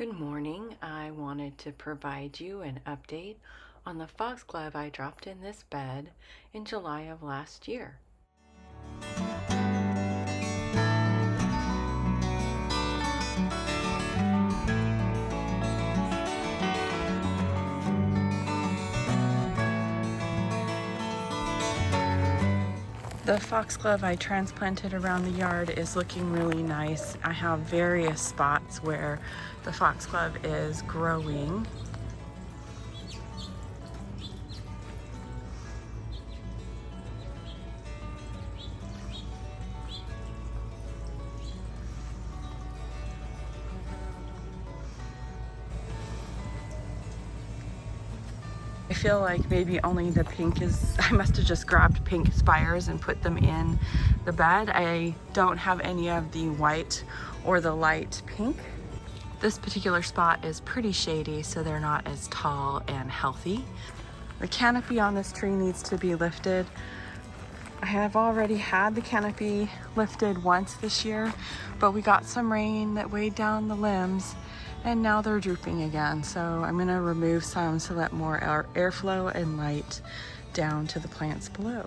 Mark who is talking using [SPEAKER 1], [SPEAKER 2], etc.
[SPEAKER 1] Good morning. I wanted to provide you an update on the foxglove I dropped in this bed in July of last year. The foxglove I transplanted around the yard is looking really nice. I have various spots where the foxglove is growing. I feel like maybe only the pink is, I must have just grabbed pink spires and put them in the bed. I don't have any of the white or the light pink. This particular spot is pretty shady, so they're not as tall and healthy. The canopy on this tree needs to be lifted. I have already had the canopy lifted once this year, but we got some rain that weighed down the limbs and now they're drooping again. So I'm gonna remove some to let more airflow and light down to the plants below.